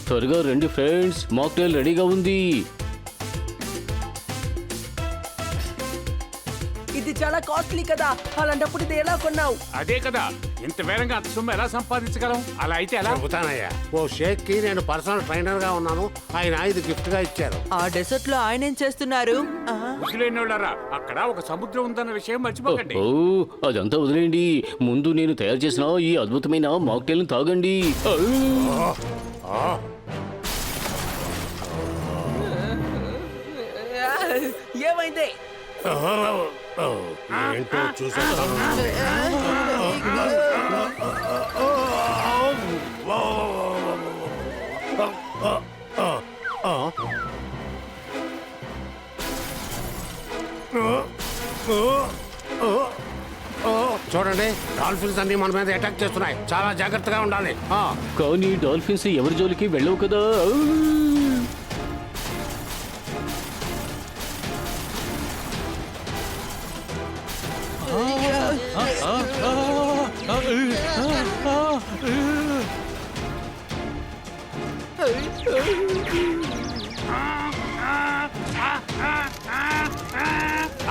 త్వరగా రండి friends, mocktail రెడీగా ఉంది. ఇది చాలా కాస్ట్లీ కదా, అలాంటప్పుడు ఇది ఎలా కొన్నావు? అదే కదా, ఇంత వేగంగా అంత సొమ్ము ఎలా సంపాదించగలం? అలా అయితే ఎలా? చెబుతానయ్యా, ఓ షేక్ కి నేను పర్సనల్ ట్రైనర్ గా ఉన్నాను. ఆయన ఇది గిఫ్ట్ గా ఇచ్చారు. ఆ డెసర్ట్ లో ఆయన ఏం చేస్తున్నారు? వదిలేనోళ్ళారా, అక్కడ ఒక సముద్రం ఉందన్న విషయం మర్చిపోకండి. ఓ అదంతా వదిలేండి, ముందు నేను తయారు చేసిన ఈ అద్భుతమైన మాక్టైల్ ను తాగండి. ఏమైంది? ఏంటో చూసేస్తాను. చూడండి, డాల్ఫిన్స్ అన్ని మన మీద అటాక్ చేస్తున్నాయి. చాలా జాగ్రత్తగా ఉండాలి. కానీ డాల్ఫిన్స్ ఎవరి జోలికి వెళ్ళవు కదా.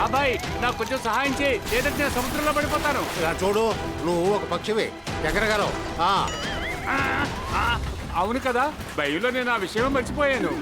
అబ్బాయి, నాకు కొంచెం సహాయం చేయి, లేదంటే నేను సముద్రంలో పడిపోతాను. ఇలా చూడు, నువ్వు ఒక పక్షివి, ఎగరగలవు. అవును కదా, భయంలో నేను ఆ విషయం మర్చిపోయాను.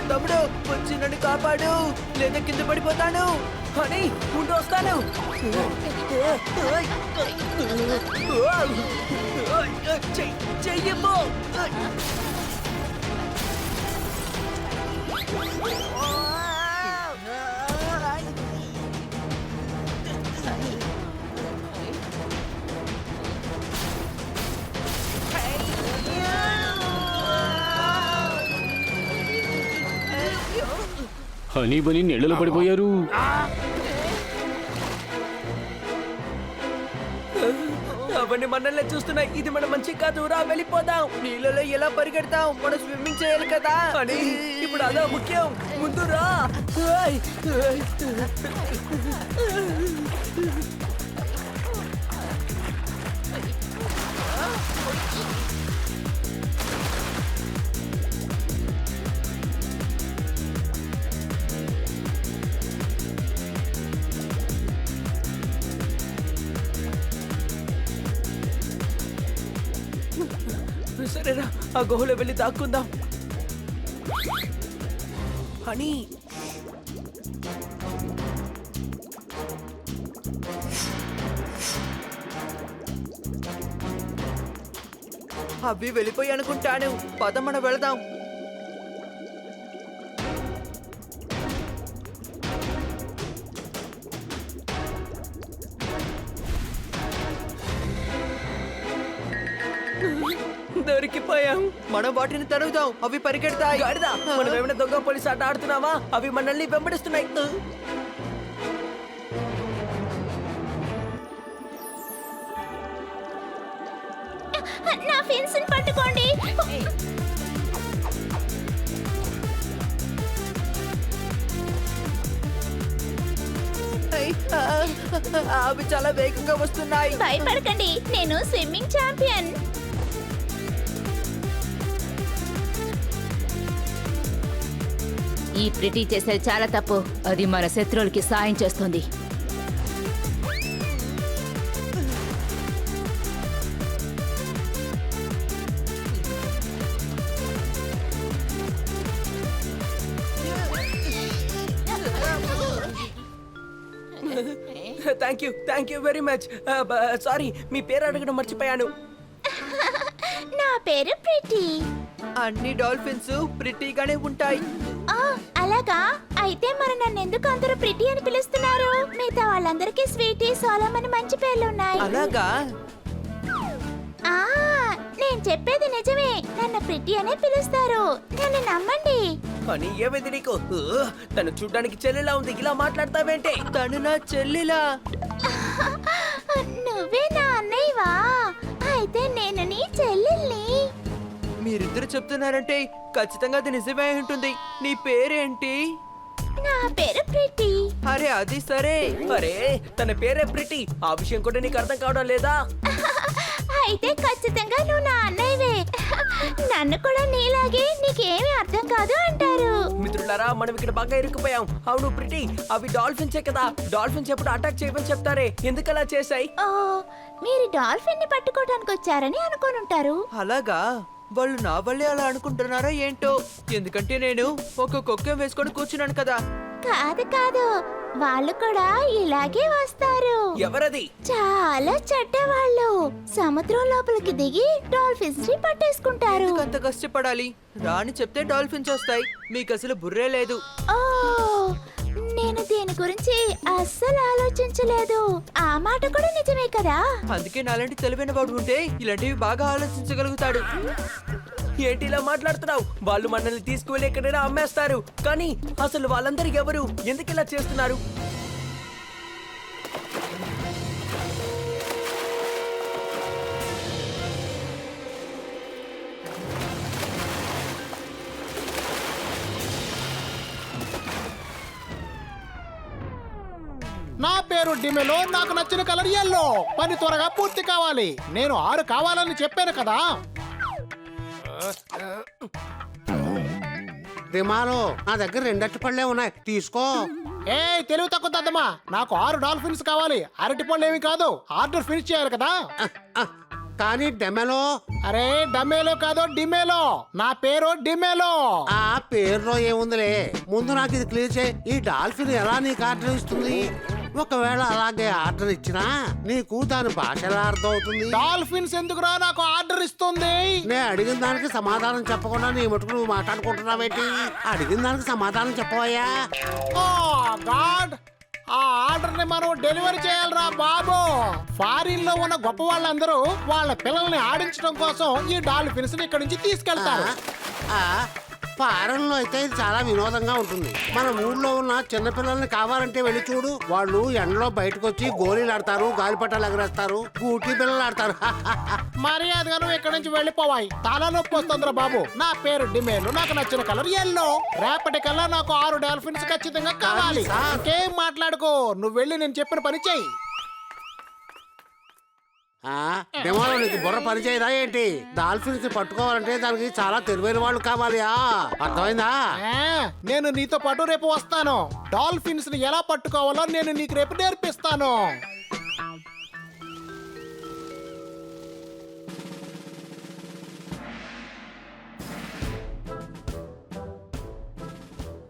తమ్ముడు, వచ్చి నన్ను కాపాడు, లేదా కింద పడిపోతాను. అని ముందు వస్తాను. చెయ్యమ్మో. హనీ బనీ నీళ్ళలో పడిపోయారు. అవన్నీ మనల్ని చూస్తున్నాయి. ఇది మన మంచి కాదు, రా వెళ్ళిపోదాం. నీళ్ళలో ఎలా పరిగెడతాం? మనం స్విమ్మింగ్ చేయాలి కదా. అని ఇప్పుడు అదా ముఖ్యం. ముందు రా. సరేరా, ఆ గుహలో వెళ్ళి దాక్కుందాం. హనీ, అవి వెళ్ళిపోయి అనుకుంటాను. పద, మనం వెళదాం. దొరికిపోయాం. మనం వాటిని తరుగుదాం, అవి పరిగెడతాయి. మనం ఏమైనా దొంగ పోలీస్ ఆట ఆడుతున్నావా? అవి మనల్ని వెంబడిస్తున్నాయి. నా ఫెన్స్ పట్టుకోండి. అవి చాలా వేగంగా వస్తున్నాయి. భయపడకండి, నేను స్విమ్మింగ్ ఛాంపియన్. ఈ ప్రిటీ చేసేది చాలా తప్పు. అది మన శత్రువులకి సాయం చేస్తుంది. Thank you very much. Sorry, మీ పేరు అడగడం మర్చిపోయాను. నా పేరు ప్రిటీ. అన్ని డాల్ఫిన్స్ ప్రిటీగానే ఉంటాయి. అలాగా? అయితే మరి నన్ను ఎందుకు అందరూ ప్రిటీ అని పిలుస్తున్నారు? మిగతా వాళ్ళందరికీ స్వీటీ, సోలం అని మంచి పేర్లు ఉన్నాయి. అలాగా? ఆ, నేను చెప్పేది నిజమే. నన్ను ప్రిటీ అనే పిలుస్తారు. నన్ను నమ్మండి. అని ఏమైంది నీకు? తను చూడ్డానికి చెల్లెలా ఉంది, ఇలా మాట్లాడతావేంటే? తను నా చెల్లిలా. నువ్వే నా అన్నయ్యవా? అయితే నేను నీ చెల్లెల్ని. మీరిద్దరు చెప్తున్నారంటే ఖచ్చితంగా అది నిజమే అయి ఉంటుంది. నీ పేరేంటి? నా పేరు ప్రిటీ. అరే అది సరే. అరే తన పేరే ప్రిటీ. ఆ విషయం కూడా నీకు అర్థం కావడం లేదా? అయితే ఖచ్చితంగా నువ్వు నా అన్నయ్యవే. నన్ను కూడా నీలాగే నీకేమీ అర్థం కాదు అంటారు. మిత్రులారా, మనం ఇక్కడ బాగా ఇరుక్కుపోయాం. అవును ప్రిటీ, అవి డాల్ఫిన్సే కదా. డాల్ఫిన్స్ ఎప్పుడు అటాక్ చేయమని చెప్తారే, ఎందుకు అలా చేశాయి? ఓ, మీరు డాల్ఫిన్ ని పట్టుకోవడానికి వచ్చారని అనుకోనుంటారు. అలాగా? వాళ్ళు నా వల్లే అలా అనుకుంటున్నారా ఏంటో? ఎందుకంటే నేను ఒక కుక్క వేసుకొని కూర్చున్నాను కదా. కాదు కాదు, వాళ్ళు కూడా ఇలాగే వస్తారు. ఎవరది? చాలా చెడ్డవాళ్ళు. సముద్రం లోపలికి దిగి డాల్ఫిన్స్ ని పట్టేసుకుంటారు. అంత కష్టపడాలి? రాని చెప్తే డాల్ఫిన్స్ వస్తాయి. మీకు అసలు బుర్రే లేదు. ఓ, నేను దీని గురించి అస్సలు ఆలోచించలేదు. ఆ మాట కూడా నిజమే కదా. అందుకే నాలాంటి తెలివైన వాడు ఉంటే ఇలాంటివి బాగా ఆలోచించగలుగుతాడు. ఏంటి ఇలా మాట్లాడుతున్నావు? వాళ్ళు మనల్ని తీసుకువెళ్ళి ఎక్కడైనా అమ్మేస్తారు. కానీ అసలు వాళ్ళందరూ ఎవరు? ఎందుకు ఇలా చేస్తున్నారు? నా పేరు డిమెలో. నాకు నచ్చిన కలర్ ఎల్లో. పని త్వరగా పూర్తి కావాలి. నేను 6 కావాలని చెప్పాను కదా. దిమాలో నా దగ్గర 2 అరటిపళ్ళే ఉన్నాయి, తీసుకో. ఏ తెలివి తక్కువ దద్దమ్మా, నాకు 6 డాల్ఫిన్స్ కావాలి. అరటిపళ్ళు ఏమి కాదు, ఆర్డర్ ఫినిష్ చేయాలి కదా. కానీ డెమెలో. అరే డమ్మేలో కాదు, డిమేలో. నా పేరు డిమేలో. ఆ పేరులో ఏముందిలే, ముందు నాకు ఇది క్లియర్ చేయి. ఈ డాల్ఫిన్ ఎలా నీకు ఆర్డర్ ఇస్తుంది? ఒకవేళ అలాగే ఆర్డర్ ఇచ్చినా నీకు దాని భాష ఎలా అర్థం అవుతుంది? డాల్ఫిన్స్ ఎందుకురా నాకు ఆర్డర్ ఇస్తుంది? నేను అడిగిన దానికి సమాధానం చెప్పకుండా నీ మటుకు నువ్వు మాట్లాడుకుంటున్నావేంటి? అడిగిన దానికి సమాధానం చెప్పవయ్యా. ఓ గాడ్, ఆ ఆర్డర్ ని మనం డెలివరీ చేయాలరా బాబు. ఫారిన్ లో ఉన్న గొప్ప వాళ్ళందరూ వాళ్ళ పిల్లల్ని ఆడించడం కోసం ఈ డాల్ఫిన్స్ ఇక్కడ నుంచి తీసుకెళ్తారు. ఫారెన్లో అయితే ఇది చాలా వినోదంగా ఉంటుంది. మన ఊళ్ళో ఉన్న చిన్నపిల్లల్ని కావాలంటే వెళ్ళి చూడు. వాళ్ళు ఎండలో బయటకు వచ్చి గోళీలు ఆడతారు, గాలిపటాలు ఎగరేస్తారు, గూటి పిల్లలు ఆడతారు. మర్యాదగా నువ్వు ఇక్కడ నుంచి వెళ్ళిపోవాయి. తలనొప్పి వస్తుందిరా బాబు. నా పేరు డిమేలు. నాకు నచ్చిన కలర్ ఎల్లో. రేపటి కల్లా నాకు 6 డాల్ఫిన్స్ ఖచ్చితంగా కావాలి. ఇంకేం మాట్లాడుకో, నువ్వు వెళ్ళి నేను చెప్పిన పని చెయ్యి. డెమోలో నీకు బుర్ర పని చేయదా ఏంటి? డాల్ఫిన్స్ పట్టుకోవాలంటే దానికి చాలా తెలివైన వాళ్ళు కావాలి. అర్థమైందా? నేను నీతో పాటు రేపు వస్తాను. డాల్ఫిన్స్ ని ఎలా పట్టుకోవాలో నేను నీకు రేపు నేర్పిస్తాను.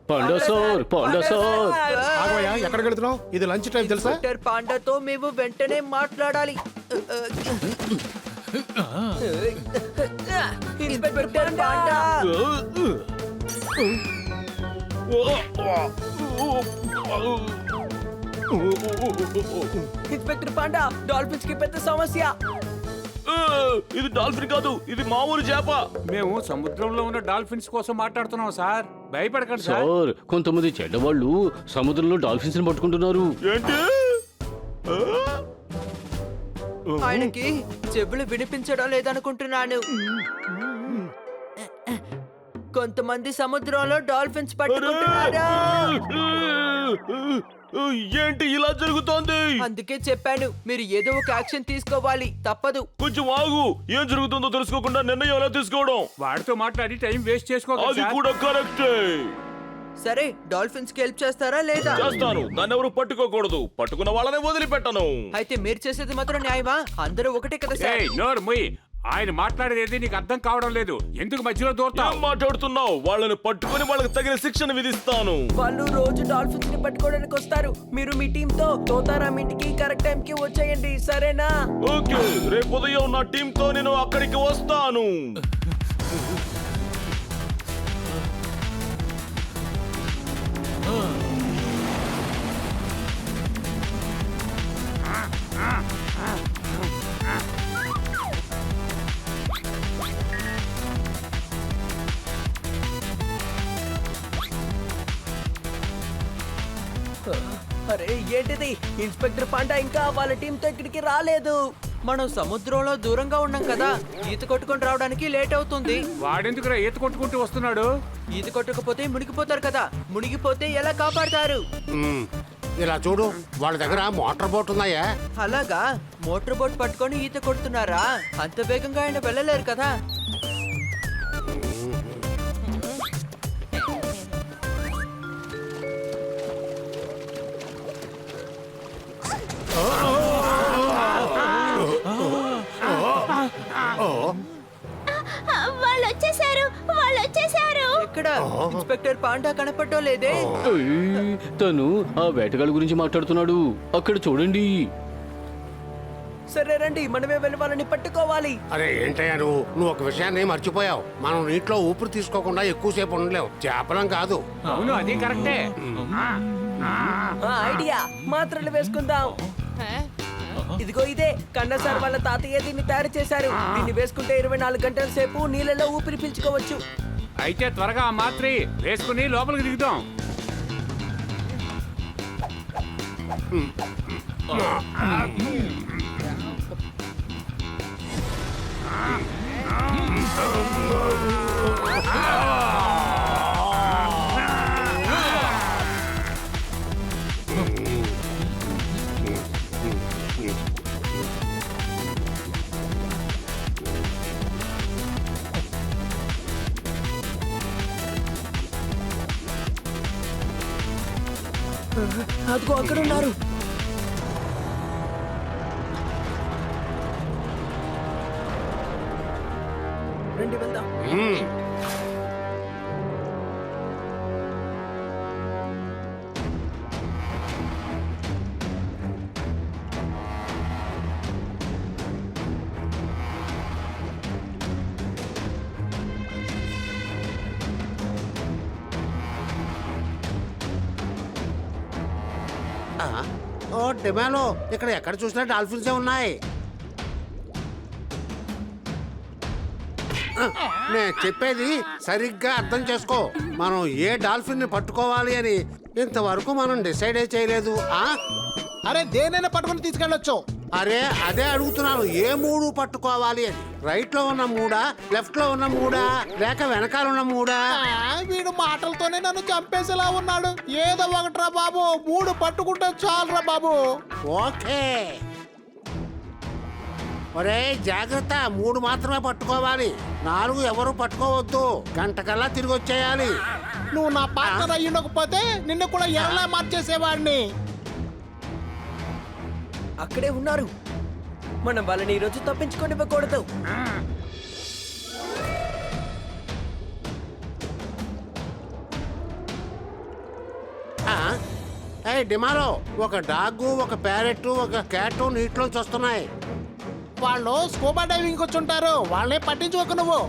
Panda sir, Panda sir. ఆగోయా, ఎక్కడికి వెళ్తున్నావు? ఇది లంచ్ టైం తెలుసా? ఇన్స్పెక్టర్ పాండాతో మేము వెంటనే మాట్లాడాలి. Inspector Panda. Inspector Panda, dolphins కి పెద్ద సమస్య. ఇది డాల్ఫిన్ కాదు, ఇది మామూలు చేప. మేము సముద్రంలో ఉన్న డాల్ఫిన్స్ కోసం మాట్లాడుతున్నాం సార్. భయపడకండి సార్. సార్, కొంతమంది చెడ్డవాళ్ళు సముద్రంలో డాల్ఫిన్స్ ని పట్టుకుంటున్నారు. ఏంటి? ఆయనకి చెవులు వినిపించడం లేదనుకుంటున్నాను. కొంతమంది సముద్రంలో డాల్ఫిన్స్ పట్టుకుంటున్నారా? ఏంటి ఇలా జరుగుతోంది? అందుకే చెప్పాను, మీరు ఏదో ఒక యాక్షన్ తీసుకోవాలి, తప్పదు. కొంచెం ఆగు. ఏం జరుగుతుందో తెలుసుకోకుండా నిర్ణయం ఎలా తీసుకోవడం? వాడితో మాట్లాడి టైం వేస్ట్ చేసుకోకండి అది సార్. కూడా కరెక్టే. సరే, డాల్ఫిన్స్ కి హెల్ప్ చేస్తారా లేదా? చేస్తాను. దాన్ని ఎవరు పట్టుకోకూడదు. పట్టుకున్న వాళ్ళనే వదిలిపెట్టను. అయితే మీరు చేసేది మాత్రం న్యాయమా? అందరూ ఒకటే కదా సార్. ఏయ్, నోరు మూయ్. ఆయన మాట్లాడేది నీకు అర్థం కావడం లేదు. ఎందుకు మధ్యలో దూరతావు? ఏం మాట్లాడుతున్నావు? వాళ్ళని పట్టుకొని వాళ్ళకి తగిన శిక్షణ విధిస్తాను. వాళ్ళు రోజు డాల్ఫిన్స్ ని పట్టుకోవడానికి వస్తారు. మీరు మీ టీమ్ తో తోతారాం ఇంటికి కరెక్ట్ టైం కి వచ్చేయండి, సరేనా? ఓకే, రేపు ఉదయం నా టీమ్ తో నేను అక్కడికి వస్తాను. అరే ఏంటిది, ఇన్స్పెక్టర్ పాండా ఇంకా వాళ్ళ టీంతో ఇక్కడికి రాలేదు. మనం సముద్రంలో దూరంగా ఉన్నాం కదా, ఈత కొట్టుకొని రావడానికి లేట్ అవుతుంది. వాడెందుకురా ఈత కొట్టుకుంటూ వస్తున్నాడు? ఈత కొట్టకపోతే మునిగిపోతారు కదా, మునిగిపోతే ఎలా కాపాడతారు? ఇలా చూడు, వాళ్ళ దగ్గర మోటార్ బోట్ ఉందాయా? అలాగా, మోటార్ బోట్ పట్టుకొని ఈత కొడుతున్నారా? అంత వేగంగా ఆయన వెళ్ళలేరు కదా. వాళ్ళు వచ్చేసారు, వాళ్ళు వచ్చేసారు. ఎక్కడ ఇన్స్పెక్టర్ పాండా కనపడటం లేదే. ఏయ్, తను ఆ వేటగాళ్ళ గురించి మాట్లాడుతున్నాడు. అక్కడ చూడండి. సరే రండి, మనమే వెళ్ళి వాళ్ళని పట్టుకోవాలి. అరే ఏంటయ్యా నువ్వు ఒక విషయాన్ని మర్చిపోయావు. మనం నీటిలో ఊపిరి తీసుకోకుండా ఎక్కువసేపు ఉండలేవు. చేపలం కాదు. అవును, అది కరెక్టే. ఐడియా, మాత్రలు వేసుకుందాం. ఇదిగో ఇదే, కన్నా సార్ వాళ్ళ తాతయ్య దీన్ని తయారు చేశారు. దీన్ని వేసుకుంటే 24 గంటల సేపు నీళ్ళలో ఊపిరి పీల్చుకోవచ్చు. అయితే త్వరగా ఆ మాత్రి వేసుకుని లోపలికి దిగుదాం. అదిగో అక్కడ ఉన్నారు. రండి వెళ్దాం. ఓ డిమాలో, ఇక్కడ ఎక్కడ చూసినా డాల్ఫిన్సే ఉన్నాయి. నేను చెప్పేది సరిగ్గా అర్థం చేసుకో. మనం ఏ డాల్ఫిన్ ని పట్టుకోవాలి అని ఇంతవరకు మనం డిసైడ్ చేయలేదు. అరే దేనైనా పట్టుకుని తీసుకెళ్ళొచ్చు. అరే అదే అడుగుతున్నాను, ఏ మూడు పట్టుకోవాలి అని. రైట్ లో ఉన్న మూడా, లెఫ్ట్ లో ఉన్న మూడా, లేక వెనకాల ఉన్న మూడా? వీడు మాటలతోనే నన్ను చంపేసేలా ఉన్నాడు. ఏదో ఒకట్రా బాబు, 3 పట్టుకుంటే చాలురా బాబు. ఓకే. ఒరే జాగ్రత్త, 3 మాత్రమే పట్టుకోవాలి. 4 ఎవరు పట్టుకోవద్దు. గంట కల్లా తిరిగి వచ్చేయాలి. నువ్వు నా పార్ట్నర్ అయ్యుండకపోతే నిన్ను కూడా ఎలా మార్చేసేవాడిని. అక్కడే ఉన్నారు. మనం వాళ్ళని ఈ రోజు తప్పించుకోనివ్వకూడదు. డిమాలో, ఒక డాగ్, ఒక ప్యారెట్, ఒక క్యాట్ నీటిలోంచి వస్తున్నాయి. వాళ్ళు స్కూబా డైవింగ్ వచ్చి ఉంటారు. వాళ్ళని పట్టించుకోకు నువ్వు.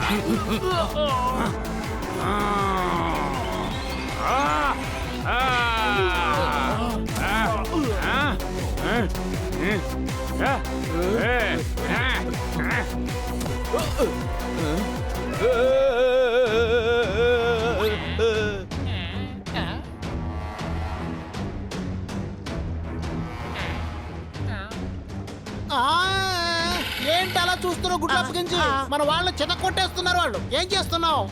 ఆ, ఏంటి అలా చూస్తున్నావు గుడ్లు అప్పగించి? మన వాళ్ళు చిత కొట్టేస్తున్నారు. వాళ్ళు ఏం చేస్తున్నావు?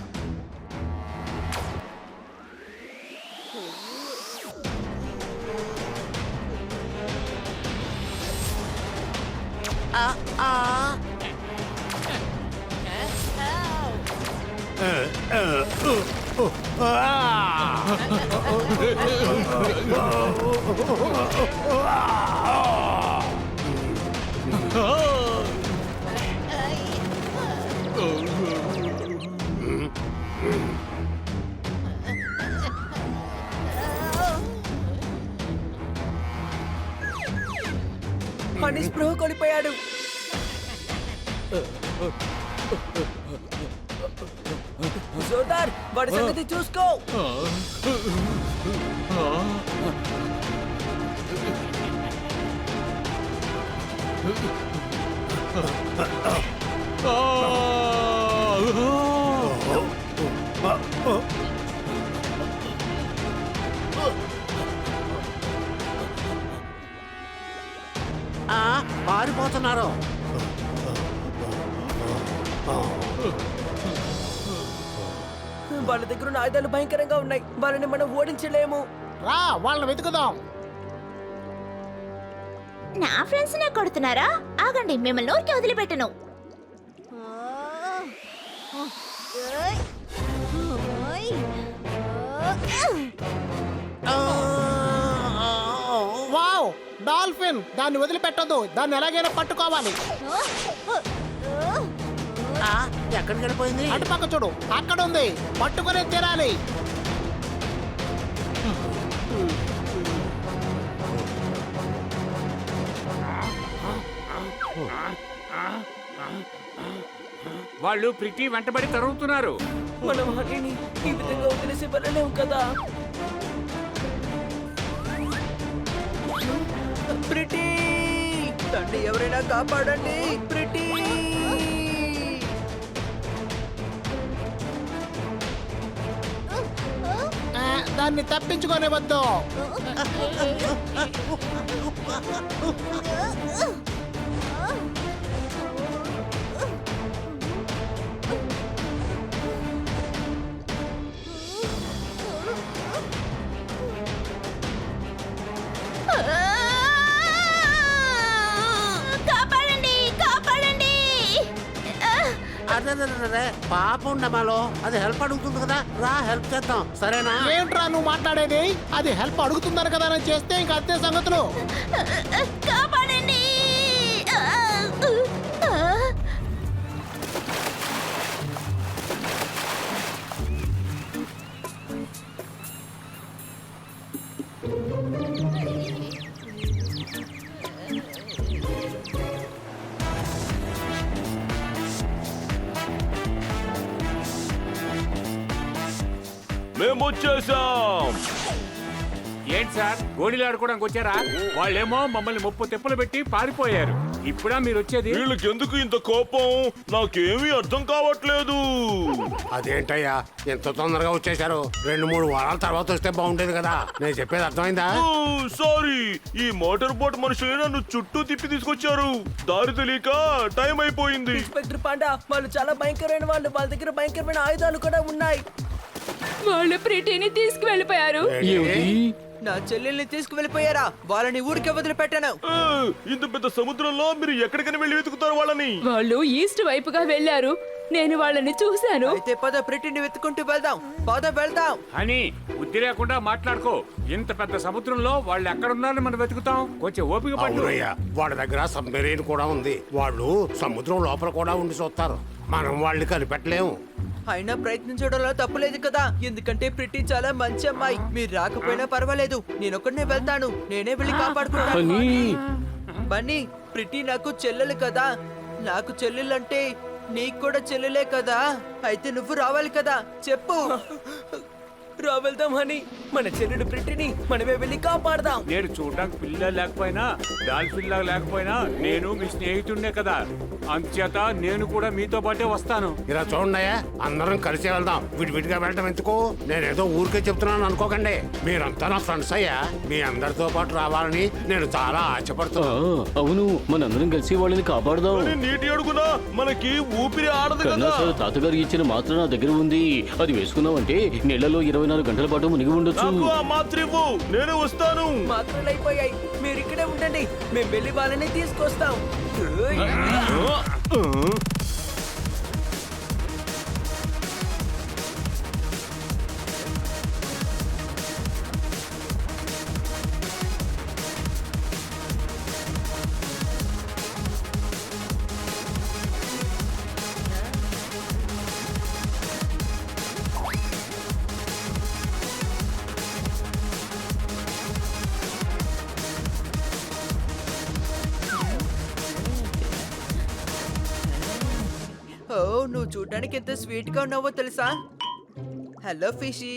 అని స్పృహ కోల్పోయాడు. జోదార్ వాడి సంగతి చూసుకో. పారిపోతున్నారు. వాళ్ళ దగ్గర ఉన్న ఆయుధాలు భయంకరంగా ఉన్నాయి. వాళ్ళని మనం ఓడించలేము. రా, వాళ్ళని వెతుకుదాం. నా ఫ్రెండ్స్ నే కొడుతున్నారా? ఆగండి, మిమ్మల్ని ఊరికే వదిలిపెట్టను. Wow, dolphin! దాన్ని వదిలిపెట్టొద్దు. దాన్ని ఎలాగైనా పట్టుకోవాలి. ఎక్కడికి వెళ్ళిపోయింది? అటుపక్క చూడు, అక్కడ ఉంది. పట్టుకునే తీరాలి. వాళ్ళు ప్రిటి వెంటబడి తరుగుతున్నారు. మనం హనీని ఈ విధంగా వదిలేసి వెళ్ళలేము కదా. ప్రిటీ, తండ్రి ఎవరైనా కాపాడండి. ప్రిటీ, దాన్ని తప్పించుకోనివద్దు. కాపాడండి, కాపాడండి. అదే పాపం డమాలో, అది హెల్ప్ అడుగుతుంది కదా. రా, హెల్ప్ చేద్దాం. సరేనా? ఏంట్రా నువ్వు మాట్లాడేది? అది హెల్ప్ అడుగుతుందని కదా నేను చేస్తే ఇంకా అంతే సంగతులు. కాపాడండి. మేము వచ్చేసాం. ఏంటి సార్, గోళీలు ఆడుకోవడానికి వచ్చారా? వాళ్ళేమో మమ్మల్ని 30 తెప్పులు పెట్టి పారిపోయారు. ఇప్పుడా మీరు వచ్చేది? వీళ్ళకి ఎందుకు ఇంత కోపం? నాకేమీ అర్థం కావట్లేదు. అదేంటయ్యా ఎంత తొందరగా వచ్చేసారు? 2-3 వారాల తర్వాత వస్తే బాగుండేది కదా. నేను చెప్పేది అర్థమైందా? సారీ, ఈ మోటార్ బోట్ మనుషులు నన్ను చుట్టూ తిప్పి తీసుకొచ్చారు. దారి తెలియక టైం అయిపోయింది. ఇన్స్పెక్టర్ పాండా, వాళ్ళు చాలా భయంకరమైన వాళ్ళు. వాళ్ళ దగ్గర భయంకరమైన ఆయుధాలు కూడా ఉన్నాయి. వాళ్ళు ప్రీతిని తీసుకువెళ్ళిపోయారు. నా చెల్లెల్ని తీసుకువెళ్ళిపోయారా? వాళ్ళని ఊరికే వదిలిపెట్టాను. ఇంత పెద్ద సముద్రంలో మీరు ఎక్కడికైనా వెళ్ళి వెతుకుతారు వాళ్ళని? వాళ్ళు ఈస్ట్ వైపుగా వెళ్ళారు. నేను వాళ్ళని చూశాను. అయితే పద, ప్రిటిని వెతుకుంటూ వెళ్దాం. పద, వెళ్దాం. అని బుద్ధి లేకుండా మాట్లాడుకో. ఇంత పెద్ద సముద్రంలో వాళ్ళు ఎక్కడున్నారని మనం వెతుకుతాం. కొంచెం ఓపిక పట్టు. అవునయ్యా, వాళ్ళ దగ్గర సబ్మెరీన్ కూడా ఉంది. వాళ్ళు సముద్రం లోపల కూడా ఉండి చూస్తారు. మనం వాళ్ళని కనిపెట్టలేము. అయినా ప్రయత్నించడంలో తప్పులేదు కదా. ఎందుకంటే ప్రిటి చాలా మంచి అమ్మాయి. మీరు రాకపోయినా పర్వాలేదు, నేనొక్కడనే వెళ్తాను. నేనే వెళ్ళి కాపాడుకుంటాను. బన్నీ, ప్రిటి నాకు చెల్లెలు కదా. నాకు చెల్లెలంటే నీకు కూడా చెల్లెలే కదా, అయితే నువ్వు రావాలి కదా, చెప్పు. రావెళ్దాం హనీ, మన చెల్లెడు ప్రిటిని మనమే వెళ్ళి కాపాడదాం. నేను చూడడానికి పిల్ల లేకపోయినా డాల్ఫిన్ లాగా లేకపోయినా నేను మీ స్నేహితుడినే కదా, అంచేత నేను కూడా మీతో పాటే వస్తాను. ఇలా చూడయ్యా, అందరం కలిసి వెళ్దాం. విడివిడిగా వెళ్ళటం ఎందుకు? నేనేదో ఊరికే చెప్తున్నాను అనుకోకండి. మీరంతా నా ఫ్రెండ్స్ అయ్యా. మీ అందరితో పాటు రావాలని నేను చాలా ఆశపడుతున్నాను. అవును, మనందరం కలిసి వాళ్ళని కాపాడదాం. కానీ నీటి అడుగునా మనకి ఊపిరి ఆడదు కన్నా కదా. సార్ తాతగారు ఇచ్చిన మాత్రం నా దగ్గర ఉంది. అది వేసుకున్నావంటే నీళ్లలో 24 గంటల పాటు మునిగి ఉండొచ్చు. నాకు ఆ మాత్ర ఇవ్వు, నేను వస్తాను. మాత్రలు అయిపోయాయి, మీరు ఇక్కడే ఉండండి, మేము వెళ్ళి వాళ్ళని తీసుకొస్తాం. ఓ, నువ్వు చూడడానికి ఎంత స్వీట్ గా ఉన్నావో తెలుసా? Hello fishy.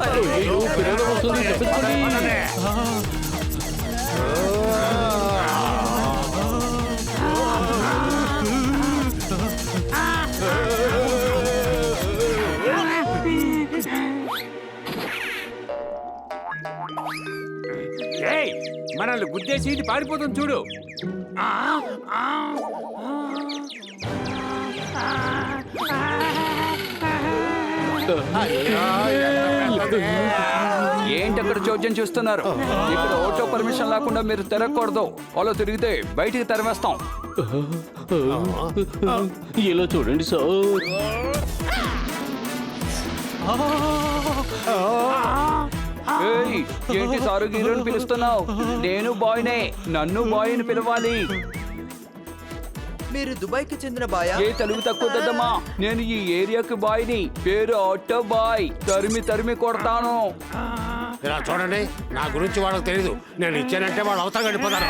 అయ్యో, ప్రమాదం వస్తుంది, తప్పించుకోండి. ఏయ్, మనల్ని గుద్దేసి ఇది పారిపోతుంది చూడు. ఏంటి అక్కడ చోద్యం చూస్తున్నారు? ఇక్కడ ఆటో పర్మిషన్ లేకుండా మీరు తిరగకూడదు. అలా తిరిగితే బయటికి తరిమేస్తాం. ఇలా చూడండి సార్. ఏయ్, ఏంటి సారు గీరుని పిలుస్తున్నావు? నేను బాయ్నే, నన్ను బాయ్ అని పిలవాలి. మీరు దుబాయ్కి చెందిన బాయా? ఏ తెలుగు తక్కువ దద్దమ్మా, నేను ఈ ఏరియాకి బాయ్ని. పేరు ఆటో బాయ్. తరిమి తరిమి కొడతాను. ఇలా చూడండి, నా గురించి వాళ్ళకి తెలీదు. నేను ఇచ్చానంటే వాళ్ళు అవతల గడిపోతారు.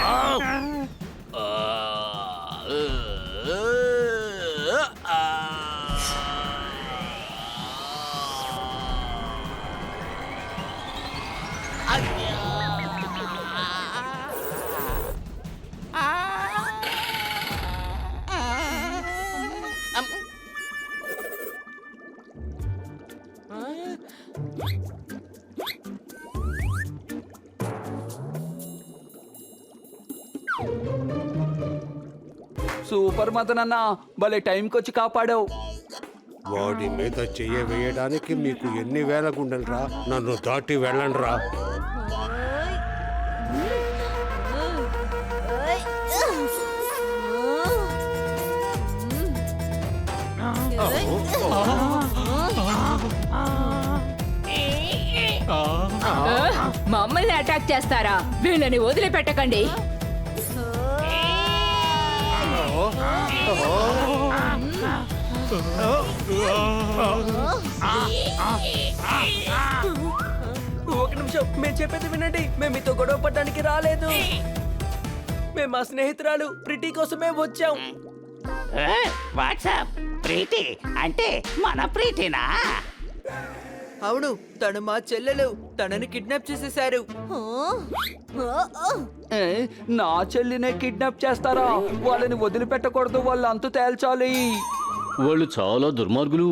సూపర్ మదన్ అన్న, భలే టైంకి వచ్చి కాపాడావు. వాడి మీద చెయ్య వేయడానికి మీకు ఎన్ని వేల గుండెలరా? నన్ను దాటి వెళ్ళండి రా. మమ్మల్ని అటాక్ చేస్తారా? వీళ్ళని వదిలిపెట్టకండి. ఒక నిమిషం, మేము చెప్పేది వినండి. మేము మీతో గొడవ పడడానికి రాలేదు. మేము మా స్నేహితురాలు ప్రిటీ కోసమే వచ్చాం. వాట్సాప్ ప్రీతి అంటే మన ప్రీతినా? అవును, తను మా చెల్లెలు. తనని కిడ్నాప్ చేసేశారు. ఏ, నా చెల్లినే కిడ్నాప్ చేస్తారా? వాళ్ళని వదిలిపెట్టకూడదు, వాళ్ళు అంతు తేల్చాలి. వాళ్ళు చాలా దుర్మార్గులు.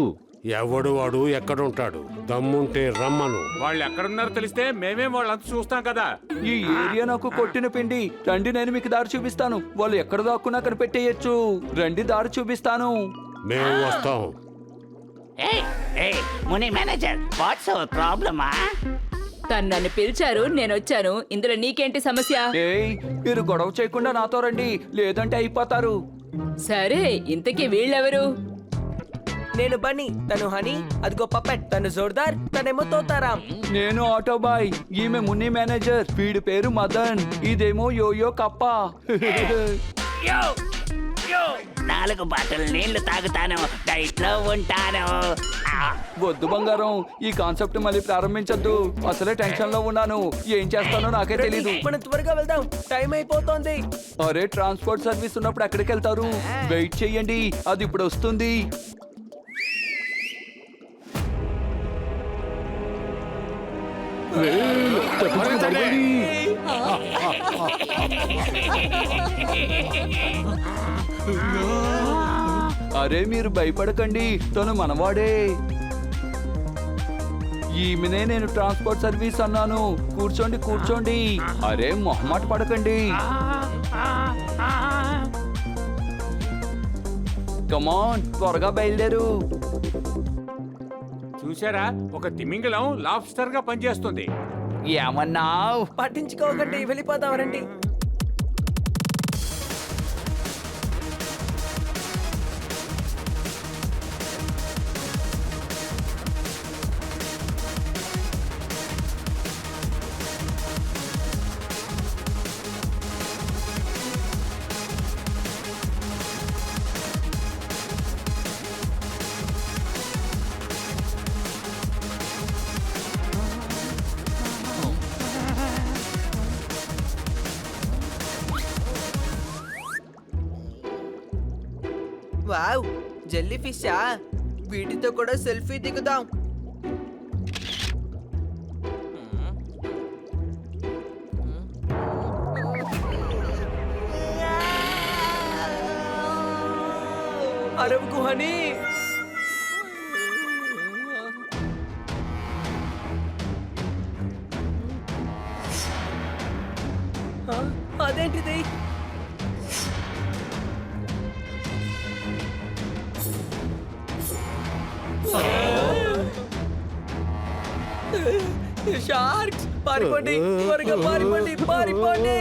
ఎవడు వాడు ఎక్కడుంటాడు? దమ్ముంటే రమ్మను. వాళ్ళు ఎక్కడున్నారో తెలిస్తే మేమే వాళ్ళంతా చూస్తాం కదా. ఈ ఏరియా నాకు కొట్టిన పిండి. రండి, నేను మీకు దారి చూపిస్తాను. వాళ్ళు ఎక్కడ దాక్కున్నా కనిపెట్టేయచ్చు. రండి, దారి చూపిస్తాను. మేము వస్తాం. ముని మేనేజర్, వాట్స్ అవర్ ప్రాబ్లమా? తను నన్ను పిలిచారు, నేను వచ్చాను. ఇందులో నీకేంటి సమస్య? ఏయ్, మీరు గొడవ చేయకుండా నాతో రండి, లేదంటే అయిపోతారు. సరే, ఇంతకీ వీళ్ళెవరు? నేను బన్నీ, తను హనీ, అదిగో పప్పెట్, తను జోర్దార్, తనేమో తోతారాం. నేను ఆటో బాయ్, ఈమె మున్ని మేనేజర్. వీడి పేరు మదన్, ఇదేమో యోయో కప్ప. యో యో 4 బాటిల్ నీళ్లు తాగుతాను, డైట్ లో ఉంటాను. వద్దు బంగారం, ఈ కాన్సెప్ట్ మళ్ళీ ప్రారంభించొద్దు. అసలే టెన్షన్ లో ఉన్నాను, ఏం చేస్తానో నాకే తెలీదు. మనం త్వరగా వెళ్దాం, టైం అయిపోతోంది. అరే ట్రాన్స్పోర్ట్ సర్వీస్ ఉన్నప్పుడు ఎక్కడికి వెళ్తారు? వెయిట్ చెయ్యండి, అది ఇప్పుడు వస్తుంది. అరే మీరు భయపడకండి, తను మనవాడే. ఈమెనే నేను ట్రాన్స్పోర్ట్ సర్వీస్ అన్నాను. కూర్చోండి కూర్చోండి. అరే మొహమాట పడకండి. కమాన్, త్వరగా బయలుదేరు. చూసారా, ఒక తిమింగలం లాబ్స్టర్ గా పనిచేస్తుంది. ఏమన్నావ్? పట్టించుకోకండి, వెళ్ళిపోదాం రండి. వావ్, జెల్లీ ఫిషా? వీటితో కూడా సెల్ఫీ దిగుదాం. అరవకు హనీ. అదేంటిది? షార్క్స్! పారిపోండి, త్వరగా పారిపోండి, పారిపోండి.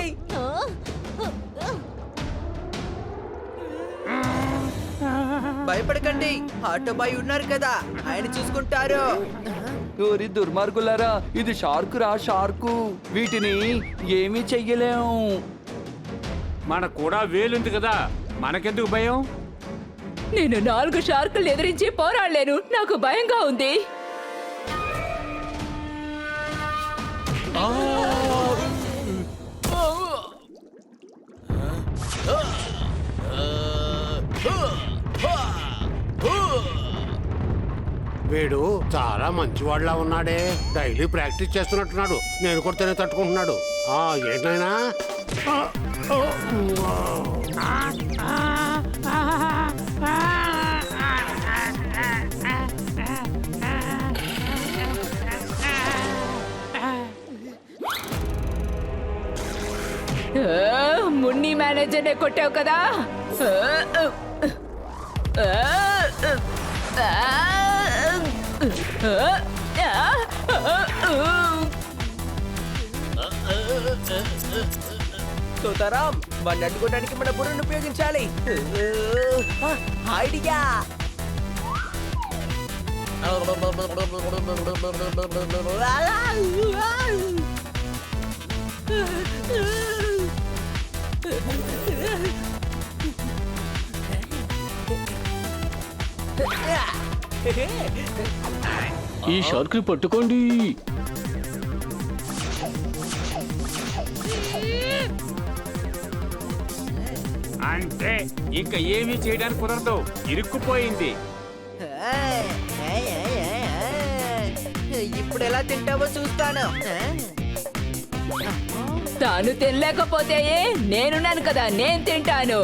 భయపడకండి, ఆటో బాయ్ ఉన్నారు కదా, ఆయన చూసుకుంటారు. ఓరి దుర్మార్గులారా, ఇది షార్కు రా, షార్కు. వీటిని ఏమీ చెయ్యలేం. మనకు కూడా వేలుంది కదా, మనకెందుకు భయం? నేను 4 షార్కులు ఎదిరించి పోరాడలేను, నాకు భయంగా ఉంది. వీడు చాలా మంచివాళ్ళ ఉన్నాడే, డైలీ ప్రాక్టీస్ చేస్తున్నట్టున్నాడు. నేను కొడితేనే తట్టుకుంటున్నాడు. ఏంటైనా మున్ని మేనేజర్నే కొట్టావు కదా. సోతారాం, వాడిని అడ్డుకోవడానికి మన బుర్రను ఉపయోగించాలి. ఐడియా! ఈ షార్క్ ని పట్టుకోండి. అంటే ఇంకా ఏమీ చేయడానికి కుదరదు, ఇరుక్కుపోయింది. ఇప్పుడు ఎలా తింటావో చూస్తాను. తాను తినలేకపోతే నేనున్నాను కదా, నేను తింటాను.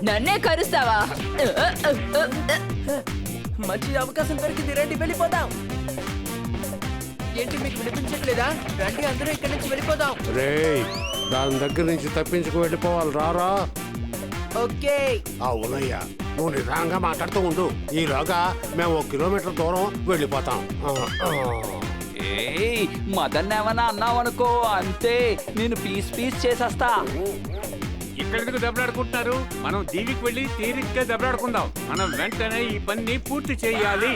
నన్నే కరుస్తావా? మంచి అవకాశం దొరికింది, రండి వెళ్ళిపోదాం. ఏంటి మీకు వినిపించట్లేదా? రండి అందరూ ఇక్కడి నుంచి వెళ్ళిపోదాం. రేయ్, దాని దగ్గర నుంచి తప్పించుకు వెళ్ళిపోవాలి, రారా. ఓకే. అవునయ్యా, నువ్వు నిదానంగా మాట్లాడుతూ ఉండు. ఈలోగా మేము 1 కిలోమీటర్ దూరం వెళ్ళిపోతాం. ఏయ్, మదన్ ఏమన్నా అన్నావనుకో, అంతే, నేను పీస్ చేసేస్తా. ఇక్కడికి దెబ్బలాడుకుంటున్నారు, మనం దీవికి వెళ్ళి తీరిగ్గా దెబ్బలాడుకుందాం. మనం వెంటనే ఈ పని పూర్తి చేయాలి.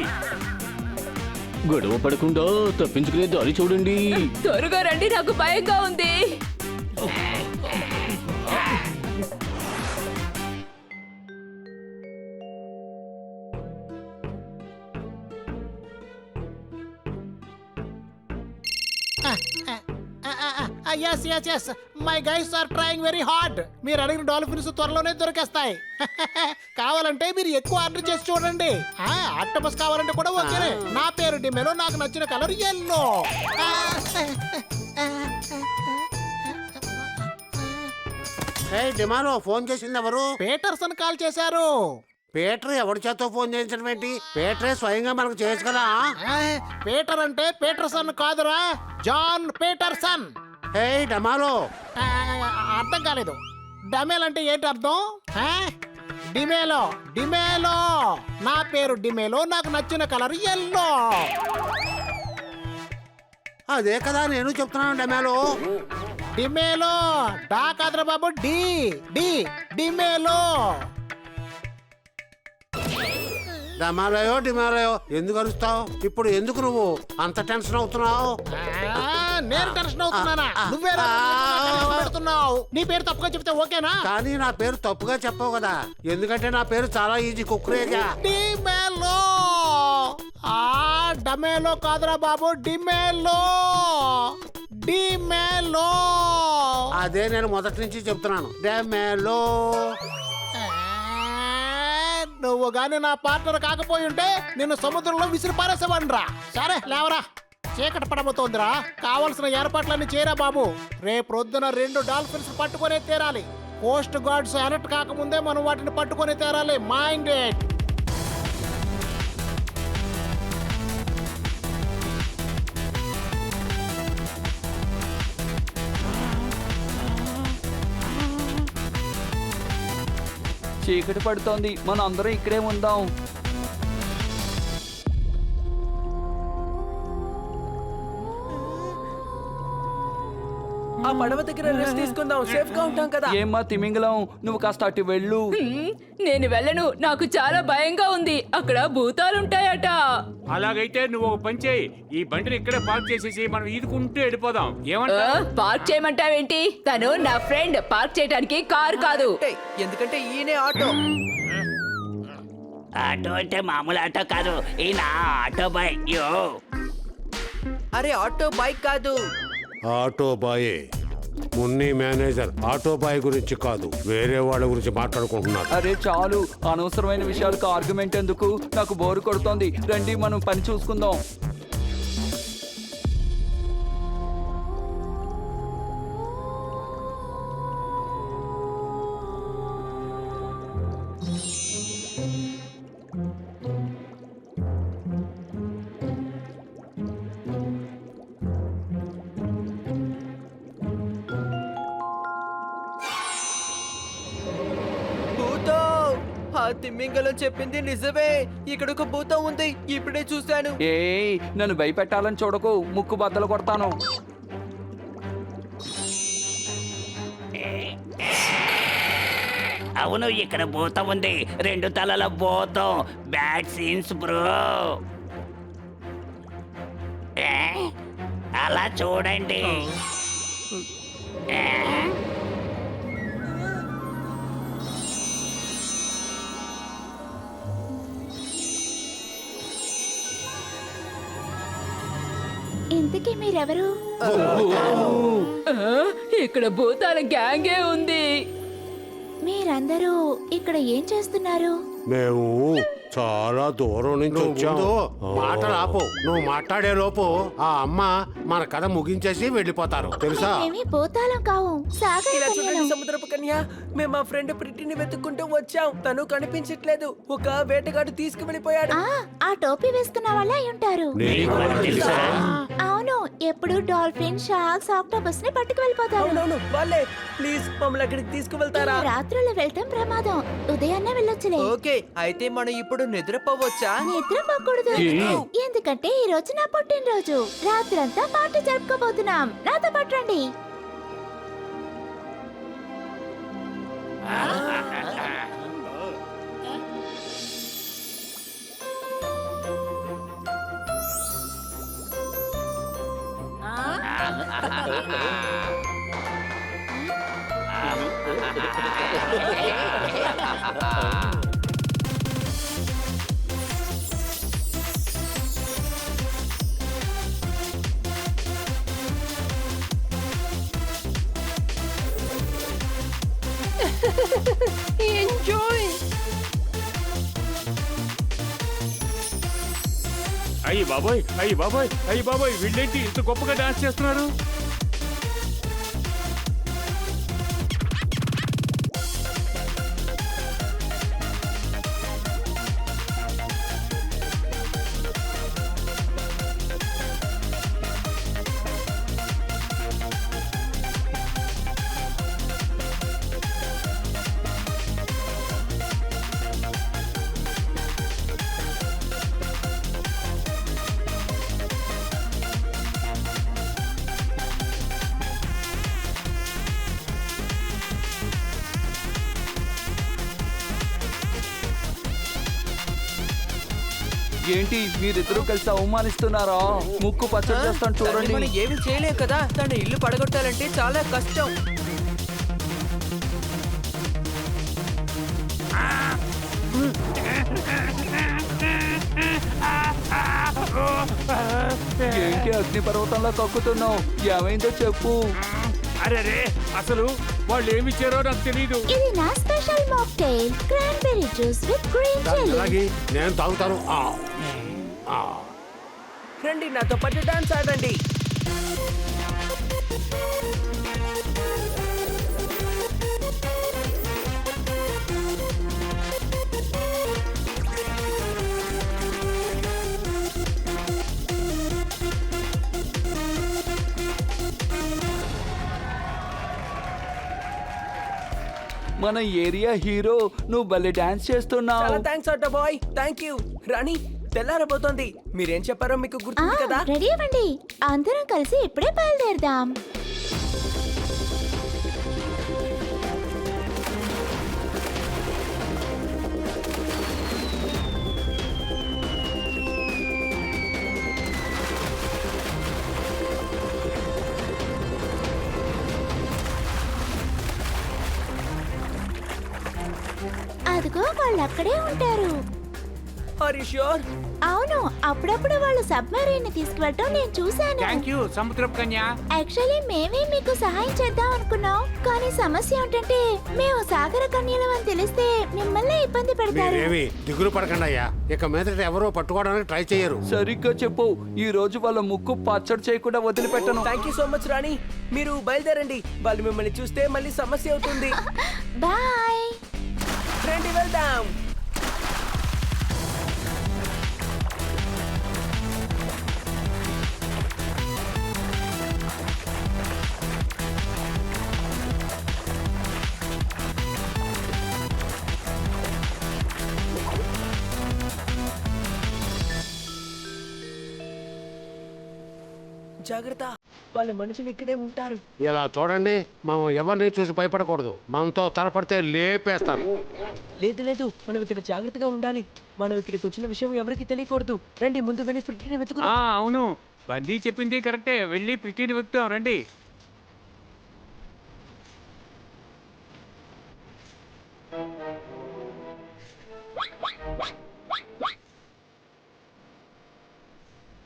గొడవ పడకుండా తప్పించుకునే దారి చూడండి. త్వరగా రండి, నాకు భయంగా ఉంది. Yes my guys are trying very hard. మీరు అడిగిన డాల్ఫిన్స్ త్వరలోనే దొరికేస్తాయి. కావాలంటే మీరు ఎక్కువ ఆర్డర్ చేసి చూడండి. ఆక్టోపస్ కావాలంటే కూడా ఓకేనే. నా పేరు డిమెలో, నాకు నచ్చిన కలర్ ఎల్లో. డిమాలో ఫోన్ చేసింది ఎవరు? పీటర్సన్ కాల్ చేశారు. పీటర్ ఎవరి చేతో ఫోన్ చేయించడం ఏంటి? పీటరే స్వయంగా మనకు చేయొచ్చు కదా. పీటర్ అంటే పీటర్సన్ కాదురా, జాన్ పీటర్సన్. హే డమాలో, అర్థం కాలేదు. డమేల్ అంటే ఏంటి అర్థం? డిమేలో. డిమేలో నా పేరు డిమేలో, నాకు నచ్చిన కలర్ ఎల్లో. అదే కదా నేను చెప్తున్నాను. డమాలో డిమేలో డా కాదురా బాబు, డి డి డిమేలో. డమాలయో డిమాలయో ఎందుకు అరుస్తావు? ఇప్పుడు ఎందుకు నువ్వు అంత టెన్షన్ అవుతున్నావు? నేను టెన్షన్ అవుతున్నానా? నువ్వే పెడుతున్నావు. నీ పేరు తప్పుగా చెప్తే ఓకేనా? కానీ నా పేరు తప్పుగా చెప్పవు కదా, ఎందుకంటే నా పేరు చాలా ఈజీ. కుక్కురేజా. డిమేలో. డమేలో కాదురా బాబు, డిమేలో. డిమేలో. అదే నేను మొదటి నుంచి చెప్తున్నాను. డమేలో. నువ్వు గాని నా పార్ట్నర్ కాకపోయి ఉంటే నిన్ను సముద్రంలో విసిరి పారేసేవాడిరా. సరే లేవరా, చీకటి పడబోతోందిరా. కావలసిన ఏర్పాట్లన్నీ చేయరా బాబు. రేపు రొద్దున 2 డాల్ఫిన్స్ పట్టుకునే తీరాలి. కోస్ట్ గార్డ్స్ అలర్ట్ కాకముందే మనం వాటిని పట్టుకుని తీరాలి. మైండెడ్. చీకటి పడుతోంది, మనం అందరం ఇక్కడే ఉందాం. ఆ పడవ దగ్గర రెస్ట్ తీసుకుందాం, సేఫ్ గా ఉంటాం కదా. ఏమ్మా తిమింగలం, నువ్వు కాస్త అటు వెళ్ళు. నేను వెళ్ళను, నాకు చాలా భయంగా ఉంది. అక్కడ భూతాలుంటాయట. అలాగైతే నువ్వు ఒక పని చేయి, ఈ బండిని ఇక్కడే పార్క్ చేసేసి మనం ఈదుకుంటూ వెళ్ళిపోదాం. ఏమంటా? పార్క్ చేయమంటావేంటి? తను నా ఫ్రెండ్, పార్క్ చేయడానికి కారు కాదు. ఎందుకంటే ఈయనే ఆటో. ఆటో అంటే మామూలు ఆటో కాదు, ఈయన ఆటో బైక్. అరే ఆటో బైక్ కాదు, ఆటో బాయే. మున్ని మేనేజర్ ఆటో బాయ్ గురించి కాదు, వేరే వాళ్ళ గురించి మాట్లాడుకుంటున్నారు. అరే చాలు, అనవసరమైన విషయాలకు ఆర్గ్యుమెంట్ ఎందుకు? నాకు బోరు కొడుతోంది. రండి మనం పని చూసుకుందాం. ఆ తిమ్మింగలం చెప్పింది నిజమే. ఇక్కడ ఒక భూతం ఉంది, ఇప్పుడే చూశాను. ఏయ్, నన్ను భయపెట్టాలని చూడకు, ముక్కు బద్దలు కొడతాను. అవును, ఇక్కడ భూతం ఉంది. 2 తలల భూతం. Bad scenes bro. అలా చూడండి. ఇంతకీ మీరెవరు? ఇక్కడ భూతాల గ్యాంగే ఉంది. మీరందరూ ఇక్కడ ఏం చేస్తున్నారు? మేము చాలా దూరం నుంచి వచ్చాము. మాటలు ఆపు. నువ్వు మాట్లాడే లోపు ఆ అమ్మ మన కథ ముగించేసి వెళ్ళిపోతారు తెలుసా. మేమేమి భూతాలం కావు, సాగర్ ఇలా చూడండి కన్యలం. సముద్రపు కన్య. మేము మా ఫ్రెండ్ ప్రిటిని వెతుక్కుంటూ వచ్చాం, తను కనిపించట్లేదు. ఒక వేటగాడు తీసుకువెళ్ళిపోయాడు. ఆ టోపీ వేసుకున్న వాళ్ళే అయి ఉంటారు. అవును, ఎప్పుడు డాల్ఫిన్, షార్క్స్, ఆక్టోపస్ ని పట్టుకు వెళ్ళిపోతారు. అవునవును వాళ్ళే. ప్లీజ్ మమ్మల్ని అక్కడికి తీసుకువెళ్తారా? రాత్రులు వెళ్ళటం ప్రమాదం, ఉదయాన్నే వెళ్ళొచ్చులే. ఓకే, అయితే మనం ఇప్పుడు నిద్రపోవచ్చా? నిద్రపోకూడదు, ఎందుకంటే ఈ రోజు నా పుట్టినరోజు. రాత్రంతా పార్టీ జరుపుకోబోతున్నాం. నాతో పాటు రండి. ఎంజాయ్. అయ్యి బాబోయ్, అయ్యి బాబోయ్, అయ్యి బాబోయ్, వీళ్ళేంటి ఇంత గొప్పగా డాన్స్ చేస్తున్నారు? ఏంటి మీరిద్దరూ కలిసి అవమానిస్తున్నారా? ముక్కు పచ్చడి చేస్తాను దాన్ని చూడండి. మనం ఏమీ చేయలేం కదా. తన ఇల్లు పడగొట్టాలంటే చాలా కష్టం. ఏంటి అగ్నిపర్వతంలో కక్కుతున్నావు? ఏమైందో చెప్పు. అరే అసలు వాళ్ళు ఏమి ఇచ్చారో నాకు తెలియదు. ఇది నా special mocktail cranberry juice with green jelly. అలాగే నేను తాగుతాను. రండి నాతో పాటు డాన్స్ ఆడండి. మన ఏరియా హీరో, నువ్వు భలే డాన్స్ చేస్తున్నావు. చాలా thanks auto boy. Thank you. Rani, తెల్లారబోతోంది. మీరేం చెప్పారో మీకు గుర్తుంది కదా? రెడీ అవ్వండి, అందరం కలిసి ఇప్పుడే బయలుదేరదాం. అదిగో వాళ్ళు అక్కడే ఉంటారు. Are you sure? అవును, అప్పుడప్పుడు వాళ్ళు సబ్మెరీన్ ని తీసుకువెళ్ళటం నేను చూశాను. థ్యాంక్ యూ సముద్రపు కన్య. యాక్చువల్లీ మేమే మీకు సహాయం చేద్దాం అనుకున్నాం, కానీ సమస్య ఏంటంటే మేము సాగర కన్యలం అని తెలిస్తే మిమ్మల్ని ఇబ్బంది పెడతారు. మీరేమి దిగులు పడకండి అయ్యా. ఇక మీదట ఎవరో పట్టుకోవడానికి ట్రై చేయరు. సరిగ్గా చెప్పు. ఈ రోజు వాళ్ళ ముక్కు పచ్చడి చేయకుండా వదిలిపెట్టను. థ్యాంక్ యూ సో మచ్ రాణి. మీరు బయలుదేరండి. వాళ్ళు మిమ్మల్ని చూస్తే మళ్ళీ సమస్య అవుతుంది. బాయ్. రండి వెళ్దాం. జాగ్రత్త, వాళ్ళ మనుషులు ఇక్కడే ఉంటారు. ఇలా చూడండి, మనం ఎవరిని చూసి భయపడకూడదు. మనతో తలపడితే లేపేస్తారు. లేదు లేదు, మనం ఇక్కడ జాగ్రత్తగా ఉండాలి. మనం ఇక్కడికి వచ్చిన విషయం ఎవరికి తెలియకూడదు. రండి, ముందు వెళ్ళి ఫ్రిడ్జిని వెతుకుదాం. అవును, బందీ చెప్పింది కరెక్టే. వెళ్ళి పిట్టిని వెతుకుతాం రండి.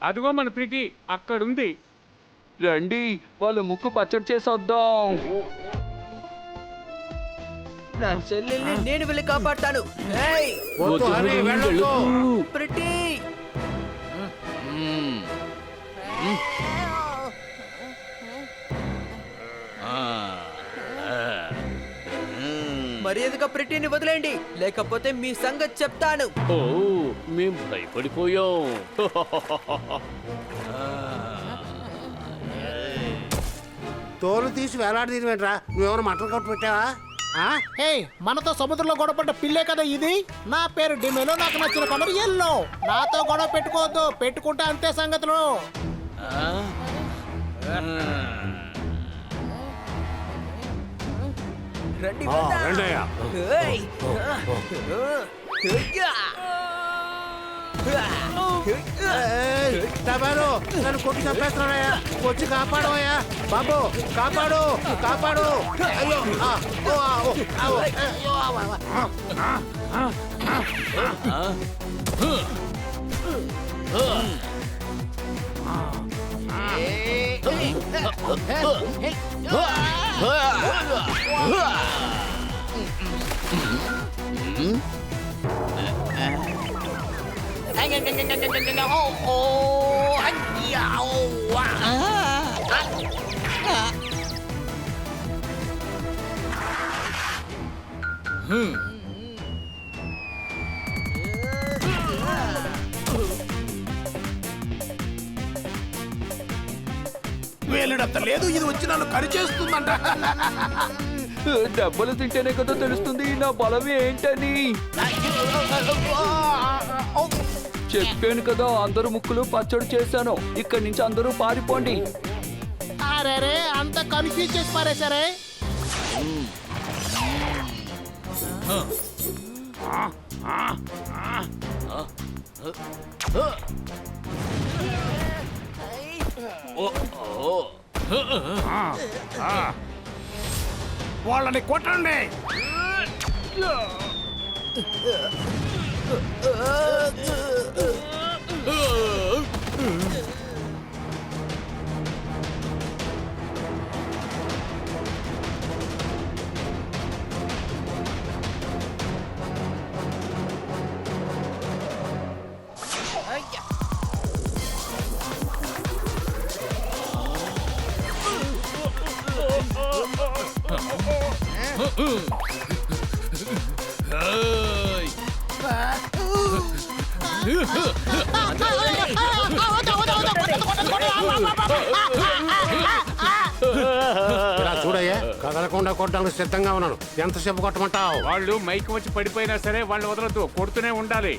అదిగో మన ప్రీతి అక్కడుంది. రండి, వాళ్ళ ముక్కు పచ్చడి చేసొద్దాం. నా చెల్లెల్ని నేను వెళ్ళి కాపాడతాను. ఏయ్, వద్దు, హరి, వెళ్ళొద్దు. ప్రిటీ. మర్యాదగా ప్రిటీని వదిలేండి, లేకపోతే మీ సంగతి చెప్తాను. ఓ, మేం భయపడిపోయాం. తోలు తీసి వేలాడదీయమేంట్రా? నువ్వెవరు మటన్ కట్టు పెట్టావా? హే, మనతో సముద్రంలో గొడవపడ్డ పిల్లే కదా ఇది. నా పేరు డిమేలో, నాకు నచ్చిన కలర్ ఎల్లో. నాతో గొడవ పెట్టుకోవద్దు, పెట్టుకుంటే అంతే సంగతులు. రండి రండి అయ్యా. ఏయ్. టమారో నన్ను కొట్టి చంపేస్తున్నాడయ్యా, వచ్చి కాపాడవయ్యా బాబు, కాపాడు కాపాడు. అయ్యో అయ్యో. వేలుడంత లేదు, ఇది వచ్చి నన్ను కరిచేస్తుందంట. దెబ్బలు తింటేనే కదా తెలుస్తుంది నా బలం ఏంటని. చెప్పాను కదా, అందరూ ముక్కులు పచ్చడి చేశాను. ఇక్కడి నుంచి అందరూ పారిపోండి. అరే అంత కన్ఫ్యూజ్ చేసి పారేశారే. వాళ్ళని కొట్టండి. ఇలా చూడయ్యా, కదలకుండా కొట్టడానికి సిద్ధంగా ఉన్నాను. ఎంతసేపు కొట్టమంటావు? వాళ్ళు మైకి వచ్చి పడిపోయినా సరే వాళ్ళని వదలద్దు, కొడుతూనే ఉండాలి.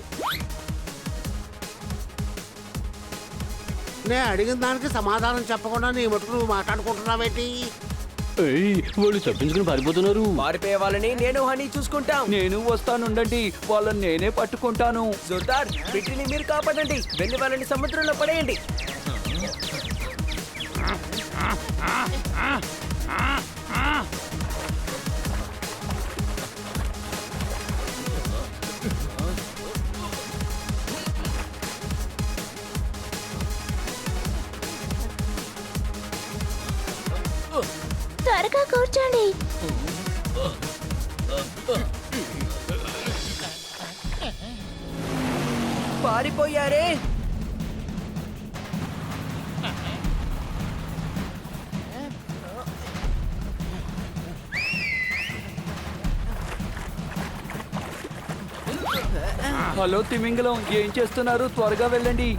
నేను అడిగిన దానికి సమాధానం చెప్పకుండా నీ మటుకు నువ్వు మాట్లాడుకుంటున్నావేంటి? వాళ్ళు తప్పించుకుని పారిపోతున్నారు. పారిపోయే వాళ్ళని నేను హనీ చూసుకుంటాం. నేను వస్తానుండండి, వాళ్ళని నేనే పట్టుకుంటాను. జోర్దార్, బిడ్డని మీరు కాపాడండి. వెళ్ళి వాళ్ళని సముద్రంలో పడేయండి. త్వరగా కూర్చోండి. పారిపోయారే. హలో తిమింగలం, ఏం చేస్తున్నారు? త్వరగా వెళ్ళండి.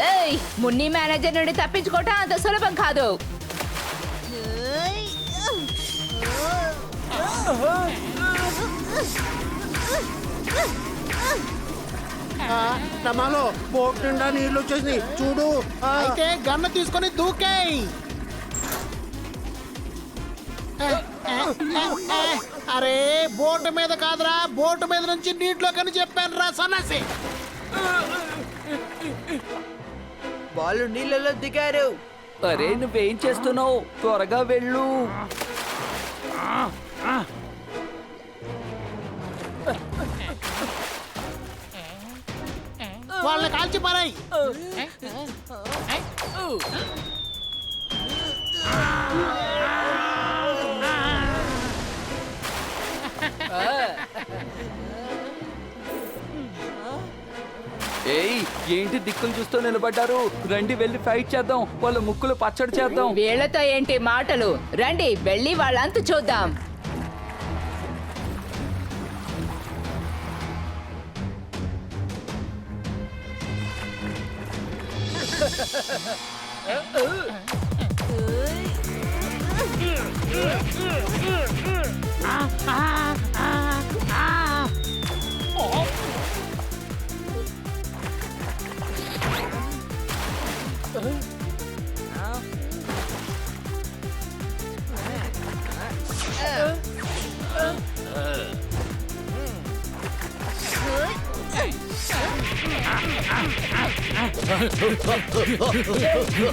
ఏయ్, మున్ని మేనేజర్ నుండి తప్పించుకోవటం అంత సులభం కాదు. టమాలో బోట్ నిండా నీళ్ళు వచ్చేసి చూడు. అయితే గన్ను తీసుకొని దూకేయ్. అరే బోటు మీద కాదురా, బోటు మీద నుంచి నీటిలో కని చెప్పాను రా సన్నాసి. వాళ్ళు నీళ్ళలో దిగారు. అరే నువ్వేం చేస్తున్నావు? త్వరగా వెళ్ళు. వాళ్ళని కాల్చి పారాయి. ఏయ్, ఏంటి దిక్కులు చూస్తూ నిలబడ్డారు? రండి వెళ్ళి ఫైట్ చేద్దాం. వాళ్ళ ముక్కులు పచ్చడి చేద్దాం. వీళ్ళతో ఏంటి మాటలు? రండి వెళ్ళి వాళ్ళంతా చూద్దాం.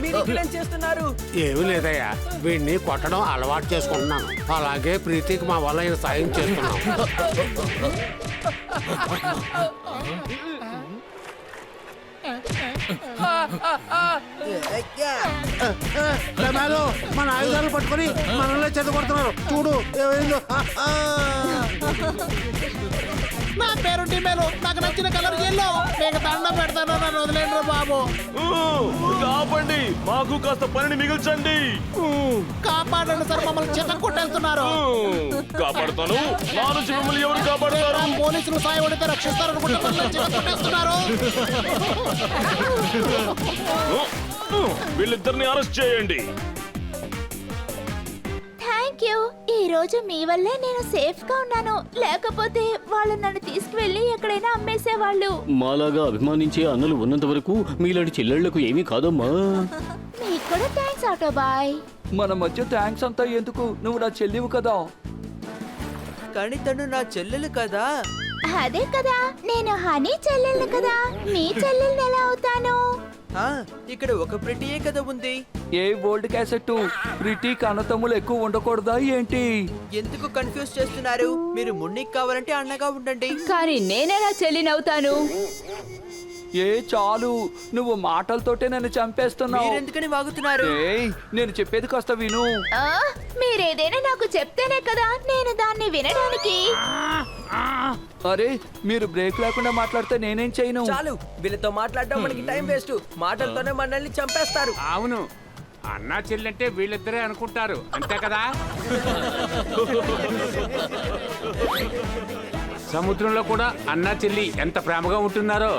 మీరు ఇక్కడ ఏం చేస్తున్నారు? ఏమీ లేదయ్యా, వీడిని కొట్టడం అలవాటు చేసుకుంటున్నాను. అలాగే ప్రీతికి మా వల్ల ఈయన సాయం చేస్తున్నాం. రమాలు, మన ఆయుధాలు పట్టుకొని మనల్ని చెదగొడుతున్నారు. చూడు ఏమైందో. నా పేరు డిమేలు, నాకు నచ్చిన కలర్ ఎల్లో. మీకు దండం పెడతాను, నన్ను వదిలేండి బాబు. కాపండి, మాకు కాస్త పనిని మిగిల్చండి. కాపాడండి సార్, మమ్మల్ని చిన్న కొట్టేస్తున్నారు. కాపాడుతాను. నా నుంచి మిమ్మల్ని ఎవరు కాపాడుతారు? పోలీసులు సాయం అడిగితే రక్షిస్తారు అనుకుంటే మమ్మల్ని చిన్న కొట్టేస్తున్నారు. వీళ్ళిద్దరిని అరెస్ట్ చేయండి. Thank you. ఈ రోజు మీ వల్లే నేను సేఫ్ గా ఉన్నాను. లేకపోతే వాళ్ళు నన్ను తీసుకువెళ్ళి ఎక్కడైనా అమ్మేసేవాళ్ళు. మాలాగా అభిమానించే అన్నలు ఉన్నంత వరకు మీలాంటి చెల్లెళ్లకు ఏమీ కాదమ్మా. మీకు కూడా థ్యాంక్స్ ఆటో బాయ్. మన మధ్య థ్యాంక్స్ అంతా ఎందుకు? నువ్వు నా చెల్లివు కదా. కానీ తను నా చెల్లెలు కదా. అదే కదా, నేను హనీ చెల్లెల్ని కదా. మీ చెల్లెల్ని ఎలా అవుతాను? ఆ, ఇక్కడ ఒక ప్రిటియే కదా ఉంది. ఏ ఓల్డ్ క్యాసెట్ ప్రిటీ కన్నతమ్ములు ఎక్కువ ఉండకూడదా ఏంటి? ఎందుకు కన్ఫ్యూజ్ చేస్తున్నారు? మీరు మున్నికి కావాలంటే అన్నగా ఉండండి. కానీ నేనెలా చెల్లినవుతాను? ఏ చాలు, నువ్వు మాటలతోటే నన్ను చంపేస్తున్నావు. మీరెందుకని వాగుతున్నారు? ఏయ్, నేను చెప్పేది కాస్త విను. ఆ, మీరేదైనా నాకు చెప్తేనే కదా నేను దాన్ని వినడానికి. అరే, మీరు బ్రేక్ లేకుండా మాట్లాడితే నేనేం చేయను. చాలు, వీళ్ళతో మాట్లాడడం మనకి టైం వేస్ట్. మాటలతోనే మనల్ని చంపేస్తారు. అవును, అన్నా చెల్లంటే వీళ్ళిద్దరే అనుకుంటారు, అంతే కదా? సముద్రంలో కూడా అన్నా చెల్లి ఎంత ప్రేమగా ఉంటున్నారో